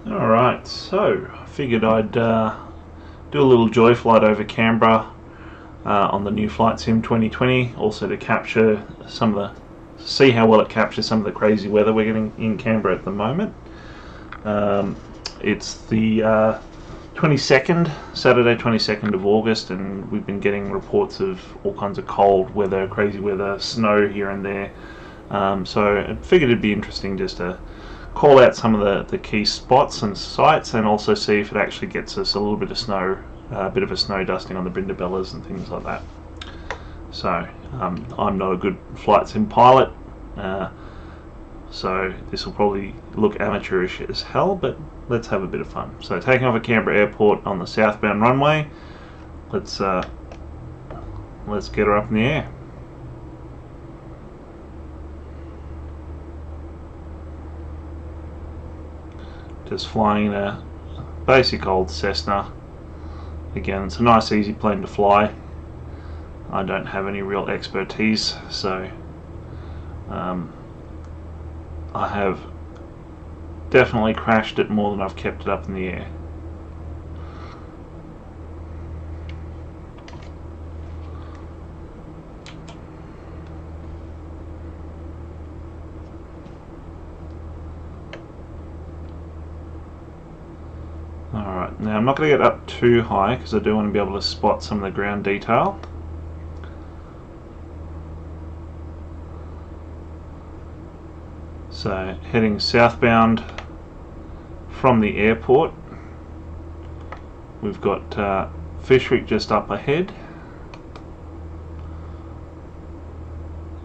Alright, so I figured I'd do a little Joyflight over Canberra on the new Flight Sim 2020, also to capture see how well it captures some of the crazy weather we're getting in Canberra at the moment. It's the 22nd, Saturday 22nd of August, and we've been getting reports of all kinds of cold weather, crazy weather, snow here and there. So I figured it'd be interesting just to call out some of the key spots and sites, and also see if it actually gets us a little bit of snow, a bit of a snow dusting on the Brindabellas and things like that. So I'm not a good flight sim pilot, so this will probably look amateurish as hell, but let's have a bit of fun. So taking off at Canberra Airport on the southbound runway, let's get her up in the air. Just flying in a basic old Cessna. Again, it's a nice easy plane to fly. I don't have any real expertise, so I have definitely crashed it more than I've kept it up in the air. Alright, now I'm not going to get up too high because I do want to be able to spot some of the ground detail. So heading southbound from the airport, we've got Fyshwick just up ahead,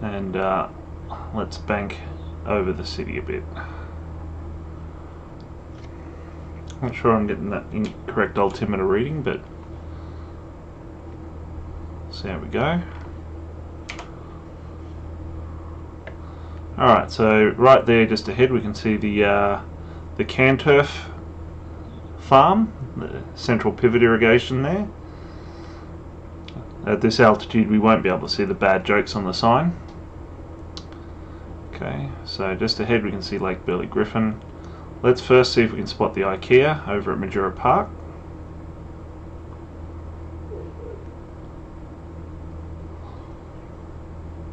and let's bank over the city a bit. Not sure I'm getting that incorrect altimeter reading, but so there we go. Alright, so right there just ahead we can see the Canturf farm, the central pivot irrigation there. At this altitude we won't be able to see the bad jokes on the sign. Okay, so just ahead we can see Lake Burley Griffin. Let's first see if we can spot the IKEA over at Majura Park.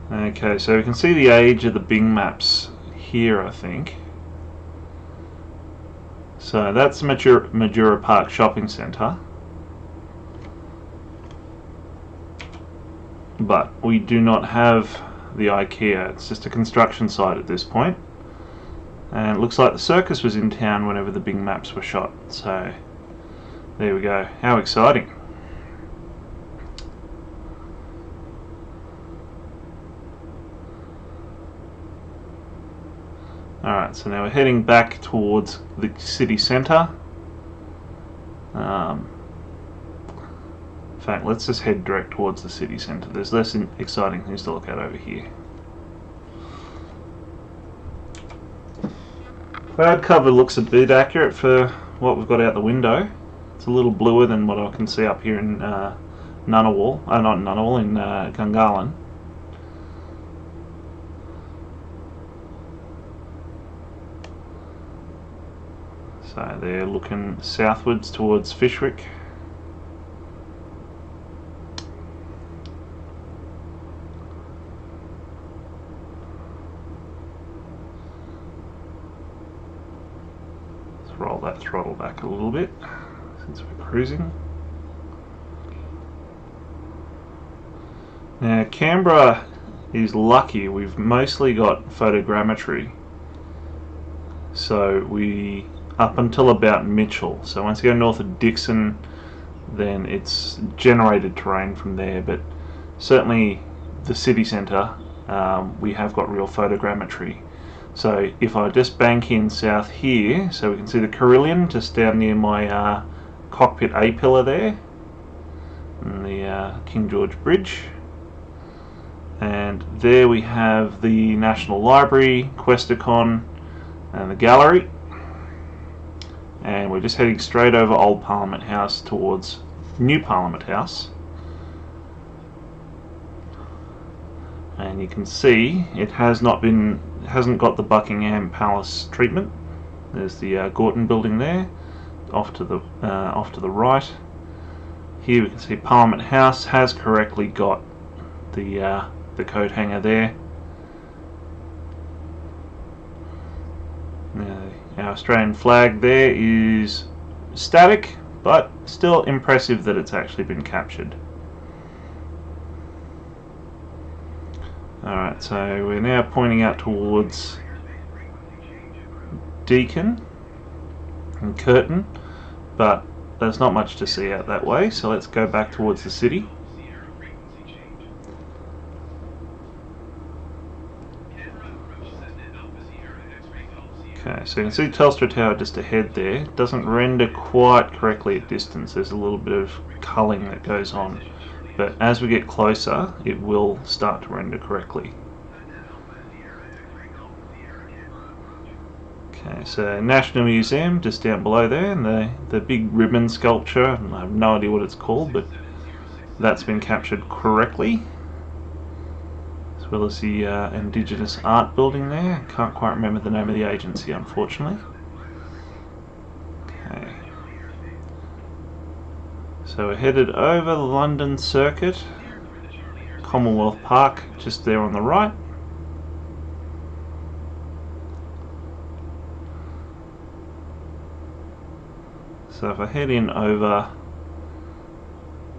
Okay, so we can see the age of the Bing maps here, I think. So that's the Majura Park Shopping Centre. But we do not have the IKEA, it's just a construction site at this point. And it looks like the circus was in town whenever the Bing maps were shot. So there we go. How exciting. Alright, so now we're heading back towards the city centre. In fact, let's just head direct towards the city centre. There's less exciting things to look at over here. Cloud cover looks a bit accurate for what we've got out the window. It's a little bluer than what I can see up here in Ngunnawal, not Ngunnawal, in Gungahlin. So they're looking southwards towards Fyshwick. Roll that throttle back a little bit since we're cruising. Now Canberra is lucky, we've mostly got photogrammetry, so we up until about Mitchell, so once you go north of Dixon then it's generated terrain from there, but certainly the city centre we have got real photogrammetry. So if I just bank in south here, so we can see the Carillon just down near my cockpit A pillar there, and the King George Bridge, and there we have the National Library, Questacon, and the gallery, and we're just heading straight over Old Parliament House towards New Parliament House. And you can see it hasn't got the Buckingham Palace treatment, There's the Gorton building there, off to the right. Here we can see Parliament House has correctly got the coat hanger there. Our Australian flag there is static, but still impressive that it's actually been captured. Alright, so we're now pointing out towards Deakin and Curtin, but there's not much to see out that way, so let's go back towards the city. Okay, so you can see Telstra Tower just ahead there. It doesn't render quite correctly at distance. There's a little bit of culling that goes on. But as we get closer, it will start to render correctly. Okay, so National Museum just down below there, and the big ribbon sculpture, I have no idea what it's called, but that's been captured correctly. As well as the Indigenous Art building there. Can't quite remember the name of the agency, unfortunately. Okay. So we're headed over the London Circuit, Commonwealth Park, just there on the right. So if I head in over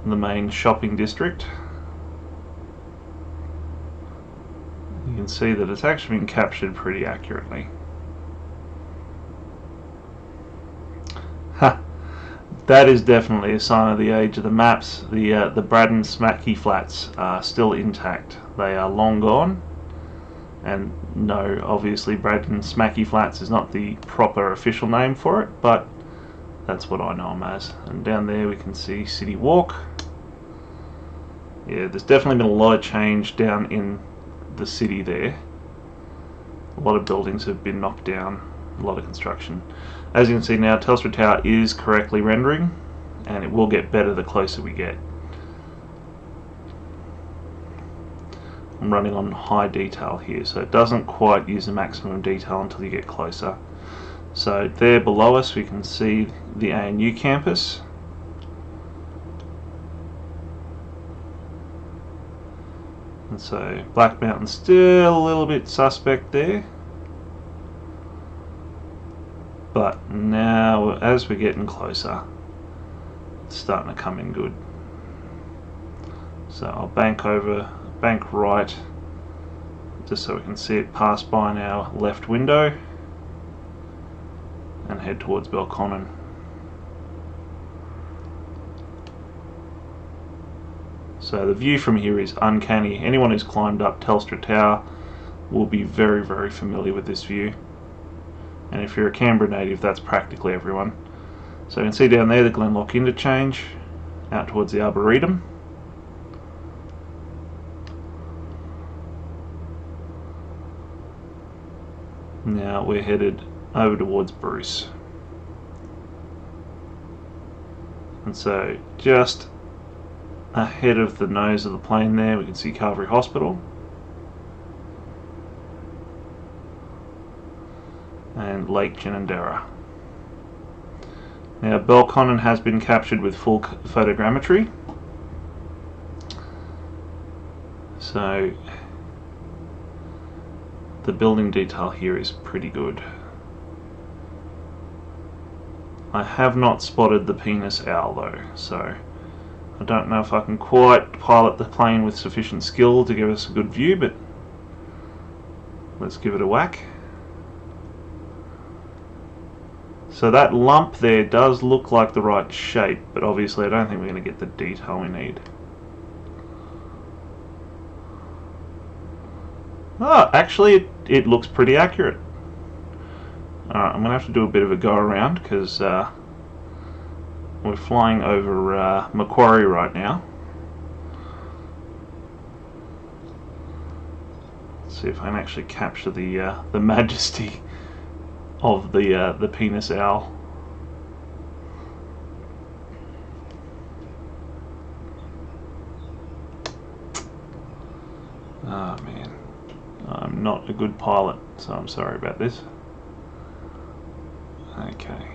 the main shopping district, you can see that it's actually been captured pretty accurately. Ha! That is definitely a sign of the age of the maps. The Braddon Smacky Flats are still intact. They are long gone. And no, obviously Braddon Smacky Flats is not the proper official name for it, but that's what I know them as. And down there we can see City Walk. Yeah, there's definitely been a lot of change down in the city there. A lot of buildings have been knocked down, a lot of construction. As you can see now, Telstra Tower is correctly rendering, and it will get better the closer we get. I'm running on high detail here, so it doesn't quite use the maximum detail until you get closer. So there below us we can see the ANU campus. And so Black Mountain's still a little bit suspect there. But now as we're getting closer, it's starting to come in good. So I'll bank right, just so we can see it pass by in our left window, and head towards Belconnen. So the view from here is uncanny. Anyone who's climbed up Telstra Tower will be very, very familiar with this view. And if you're a Canberra native, that's practically everyone. So you can see down there the Glenlock interchange, out towards the Arboretum. Now we're headed over towards Bruce. And so just ahead of the nose of the plane there we can see Calvary Hospital and Lake Ginninderra. Now Belconnen has been captured with full photogrammetry, so the building detail here is pretty good. I have not spotted the penis owl though, so I don't know if I can quite pilot the plane with sufficient skill to give us a good view, but let's give it a whack. So that lump there does look like the right shape, but obviously I don't think we're going to get the detail we need. Oh, actually it looks pretty accurate. Alright, I'm going to have to do a bit of a go around because we're flying over Macquarie right now. Let's see if I can actually capture the majesty of the penis owl. Ah, man, I'm not a good pilot, so I'm sorry about this. Okay.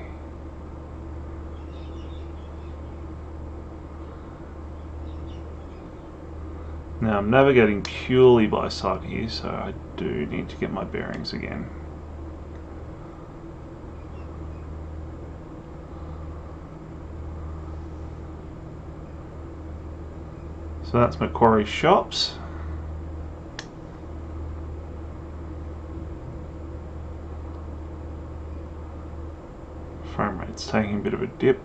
Now I'm navigating purely by sight here, so I do need to get my bearings again. So that's Macquarie Shops. Frame rate's taking a bit of a dip.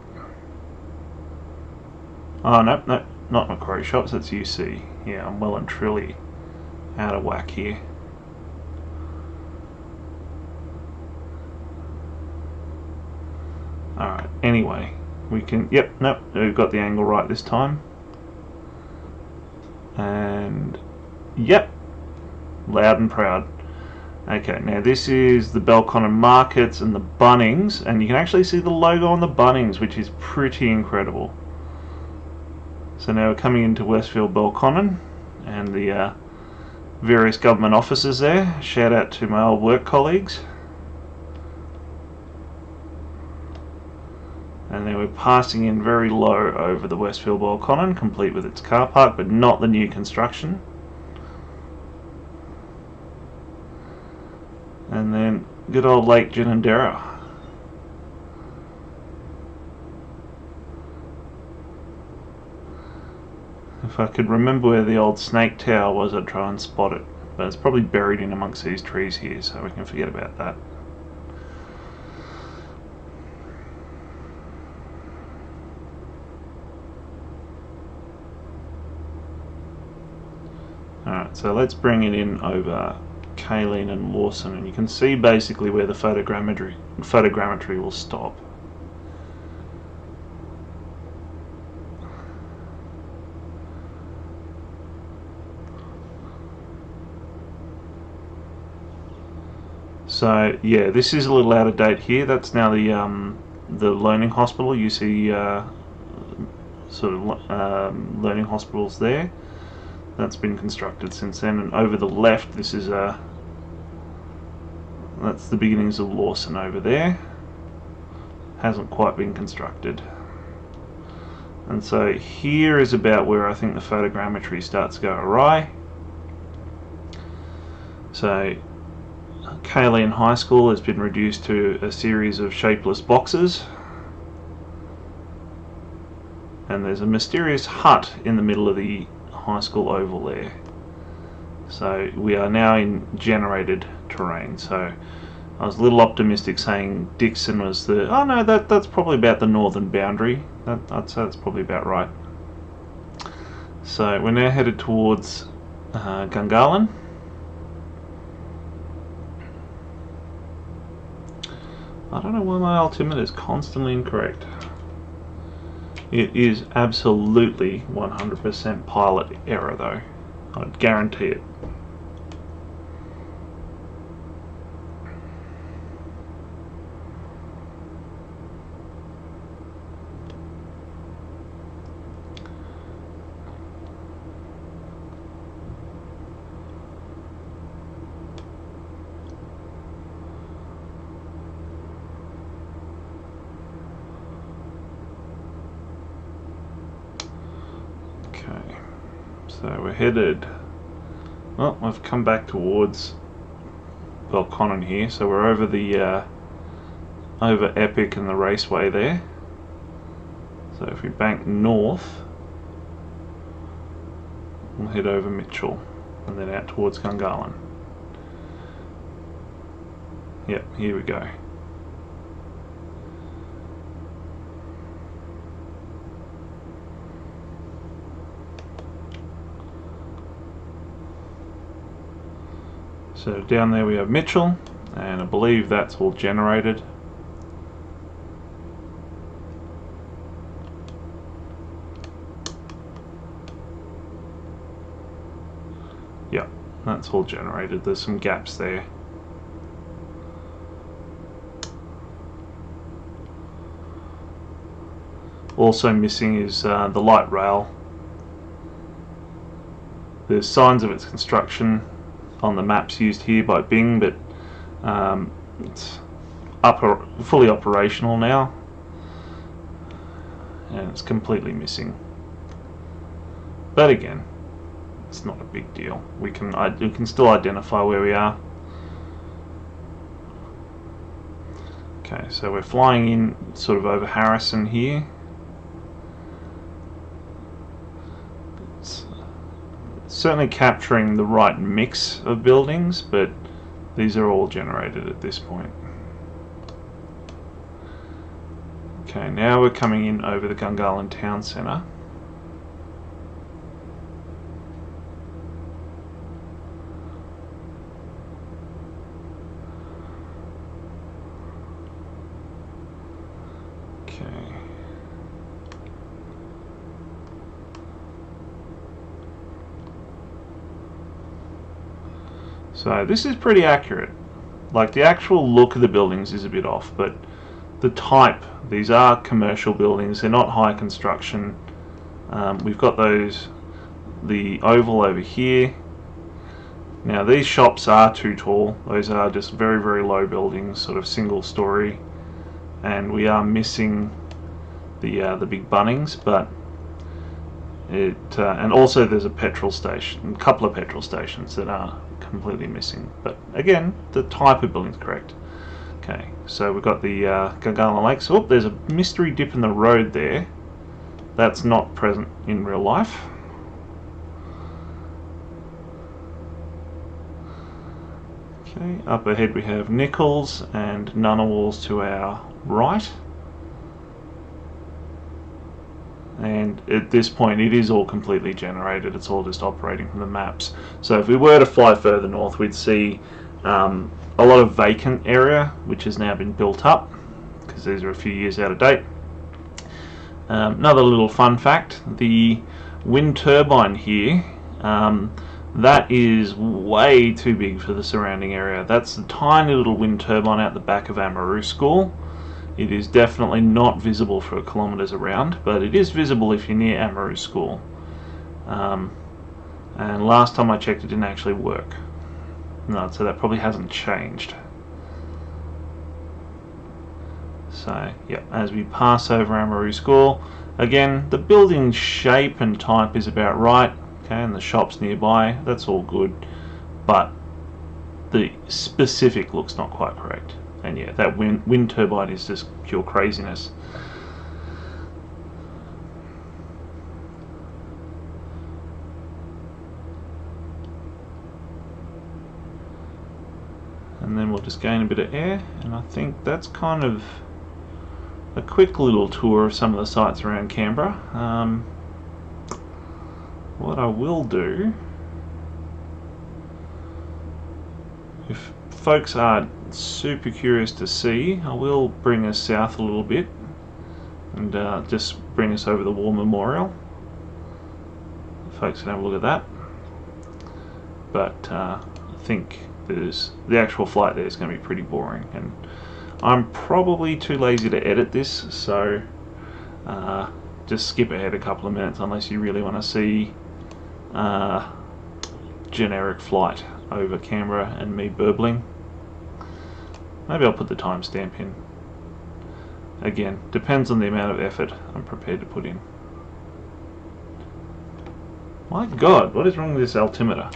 Oh no, no, not Macquarie Shops, that's UC. Yeah, I'm well and truly out of whack here. Alright, anyway, we can, yep, nope, we've got the angle right this time. And, yep, loud and proud. Okay, now this is the Belconnen Markets and the Bunnings, and you can actually see the logo on the Bunnings, which is pretty incredible. So now we're coming into Westfield Belconnen and the various government offices there. Shout out to my old work colleagues. And then we're passing in very low over the Westfield Belconnen, complete with its car park, but not the new construction. And then good old Lake Gungahlin. If I could remember where the old snake tower was, I'd try and spot it. But it's probably buried in amongst these trees here, so we can forget about that. Alright, so let's bring it in over Gungahlin and Lawson, and you can see basically where the photogrammetry will stop. So yeah, this is a little out of date here. That's now the learning hospital. You see sort of learning hospitals there. That's been constructed since then. And over the left, this is that's the beginnings of Lawson over there. Hasn't quite been constructed. And so here is about where I think the photogrammetry starts to go awry. So Gungahlin High School has been reduced to a series of shapeless boxes, and there's a mysterious hut in the middle of the high school oval there. So we are now in generated terrain. So I was a little optimistic saying Dixon was the, oh no, that's probably about the northern boundary. I'd say that's probably about right. So we're now headed towards Gungahlin. I don't know why my altimeter is constantly incorrect. It is absolutely 100% pilot error though. I'd guarantee it. So we're headed, well, we've come back towards Belconnen here, so we're over the over Epic and the raceway there. So if we bank north, we'll head over Mitchell and then out towards Gungahlin. Yep, here we go. So down there we have Mitchell, and I believe that's all generated. Yep, that's all generated. There's some gaps there. Also missing is the light rail. There's signs of its construction on the maps used here by Bing, but it's fully operational now, and it's completely missing. But again, it's not a big deal. We can still identify where we are. Okay, so we're flying in sort of over Harrison here. It's certainly capturing the right mix of buildings, but these are all generated at this point. Okay, now we're coming in over the Gungahlin town centre. Okay. So this is pretty accurate. Like, the actual look of the buildings is a bit off, but the type, these are commercial buildings, they're not high construction. We've got the oval over here. Now these shops are too tall, those are just very, very low buildings, sort of single story, and we are missing the big Bunnings, but and also there's a petrol station, a couple of petrol stations that are completely missing, but again, the type of building's correct. Okay, so we've got the Gungahlin Lakes. Oh, there's a mystery dip in the road there. That's not present in real life. Okay, up ahead we have Nichols and Ngunnawals to our right. And at this point it is all completely generated, it's all just operating from the maps. So if we were to fly further north, we'd see a lot of vacant area which has now been built up, because these are a few years out of date. Another little fun fact, the wind turbine here, that is way too big for the surrounding area. That's a tiny little wind turbine out the back of Amaru School. It is definitely not visible for kilometres around, but it is visible if you're near Amaru School. And last time I checked, it didn't actually work. No, so that probably hasn't changed. So, yeah, as we pass over Amaru School, again, the building shape and type is about right, okay, and the shops nearby, that's all good, but the specific look's not quite correct. And yeah, that wind turbine is just pure craziness. And then we'll just gain a bit of air, and I think that's kind of a quick little tour of some of the sites around Canberra. What I will do, if folks aren't super curious to see, I will bring us south a little bit and just bring us over the War Memorial. Folks can have a look at that. But I think the actual flight there is going to be pretty boring, and I'm probably too lazy to edit this, so just skip ahead a couple of minutes unless you really want to see generic flight over Canberra and me burbling. Maybe I'll put the timestamp in. Again, depends on the amount of effort I'm prepared to put in. My God, what is wrong with this altimeter?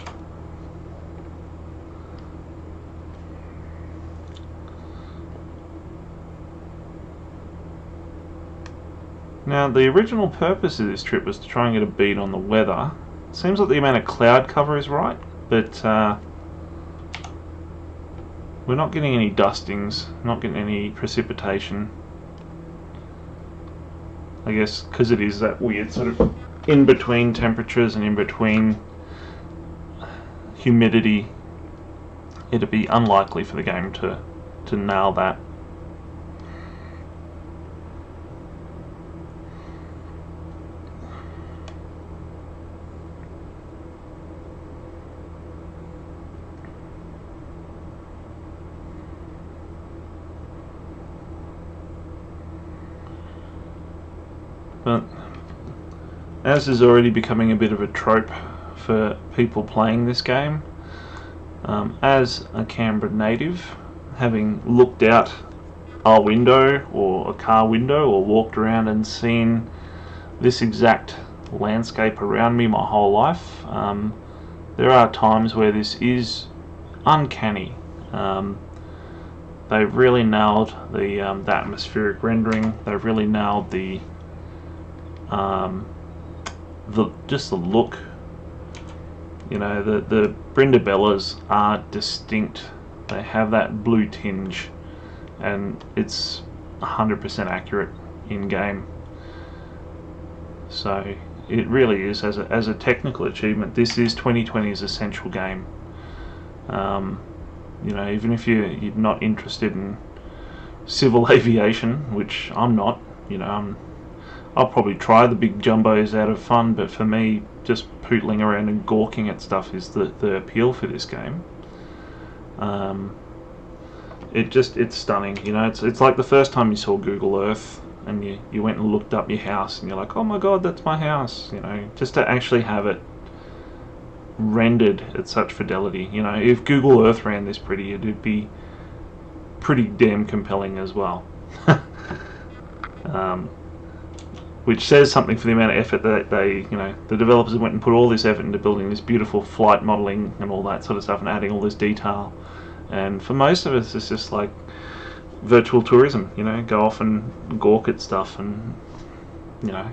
Now, the original purpose of this trip was to try and get a bead on the weather. It seems like the amount of cloud cover is right, but we're not getting any dustings, not getting any precipitation. I guess because it is that weird sort of in-between temperatures and in-between humidity, it'd be unlikely for the game to nail that. But as is already becoming a bit of a trope for people playing this game, as a Canberra native, having looked out a window or a car window or walked around and seen this exact landscape around me my whole life. There are times where this is uncanny. They've really nailed the atmospheric rendering. They've really nailed the just the look. You know, the Brindabellas are distinct. They have that blue tinge, and it's 100% accurate in game. So it really is, as a technical achievement, this is 2020's essential game. You know, even if you're not interested in civil aviation, which I'm not, you know, I'll probably try the big jumbos out of fun, but for me, just pootling around and gawking at stuff is the appeal for this game. It's stunning. You know, it's like the first time you saw Google Earth and you went and looked up your house and you're like, oh my god, that's my house. You know, just to actually have it rendered at such fidelity. You know, if Google Earth ran this pretty, it'd be pretty damn compelling as well. Which says something for the amount of effort that they, you know, the developers went and put all this effort into building this beautiful flight modeling and all that sort of stuff and adding all this detail. And for most of us, it's just like virtual tourism, you know, go off and gawk at stuff, and, you know,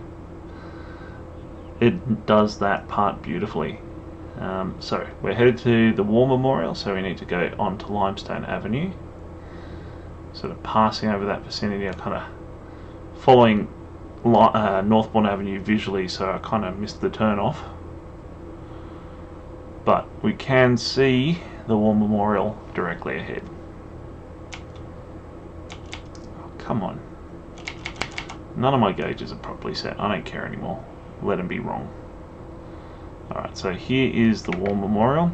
it does that part beautifully. So we're headed to the War Memorial, so we need to go on to Limestone Avenue. Sort of passing over that vicinity, I'm kind of following Northbourne Avenue visually, so I kind of missed the turn off. But we can see the War Memorial directly ahead. Oh, come on. None of my gauges are properly set. I don't care anymore. Let them be wrong. Alright, so here is the War Memorial.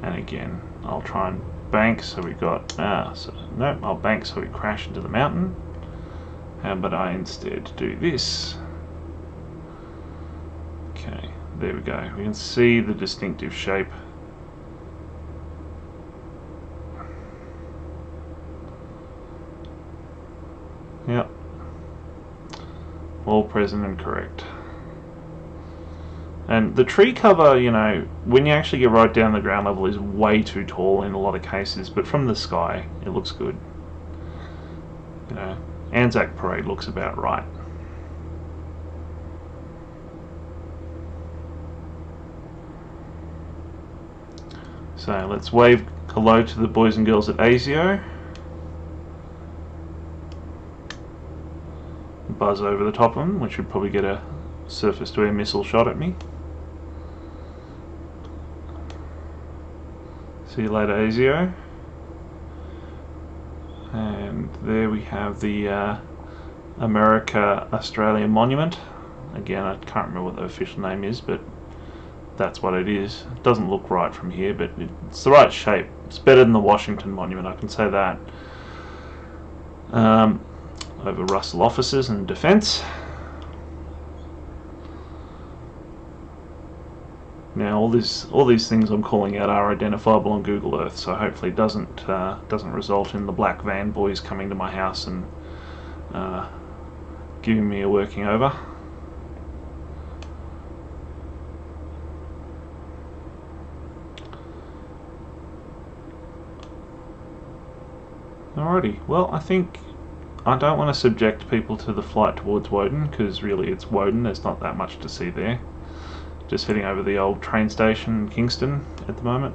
And again, I'll try and bank so we got... nope, I'll bank so we crash into the mountain. How about I instead do this? Okay, there we go. We can see the distinctive shape. Yep. All present and correct. And the tree cover, you know, when you actually get right down the ground level, is way too tall in a lot of cases, but from the sky, it looks good. You know, Anzac Parade looks about right. So let's wave hello to the boys and girls at ASIO. Buzz over the top of them, which would probably get a surface-to-air missile shot at me. See you later, ASIO. And there we have the America-Australia Monument. Again, I can't remember what the official name is, but that's what it is. It doesn't look right from here, but it's the right shape. It's better than the Washington Monument, I can say that. Over Russell officers and defence. Now all these things I'm calling out are identifiable on Google Earth, so hopefully it doesn't result in the black van boys coming to my house and giving me a working over. Alrighty, well, I think I don't want to subject people to the flight towards Woden, because really it's Woden, there's not that much to see there. Just heading over the old train station in Kingston at the moment.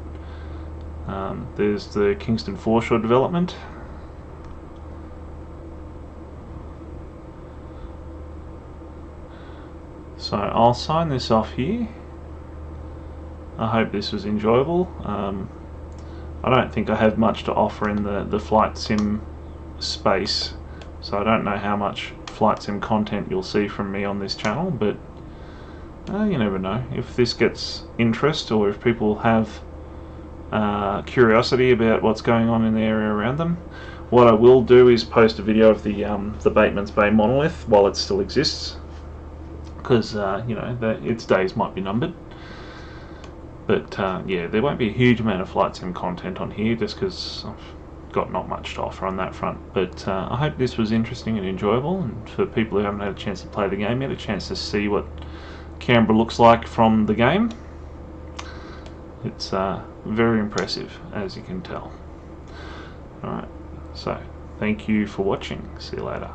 There's the Kingston Foreshore development. So I'll sign this off here. I hope this was enjoyable. I don't think I have much to offer in the flight sim space, so I don't know how much flight sim content you'll see from me on this channel, but you never know. If this gets interest, or if people have curiosity about what's going on in the area around them, what I will do is post a video of the Bateman's Bay monolith while it still exists, because you know, its days might be numbered. But yeah, there won't be a huge amount of flight sim content on here, just because I've got not much to offer on that front. But I hope this was interesting and enjoyable, and for people who haven't had a chance to play the game yet, a chance to see what Canberra looks like from the game. It's very impressive, as you can tell. Alright, so thank you for watching. See you later.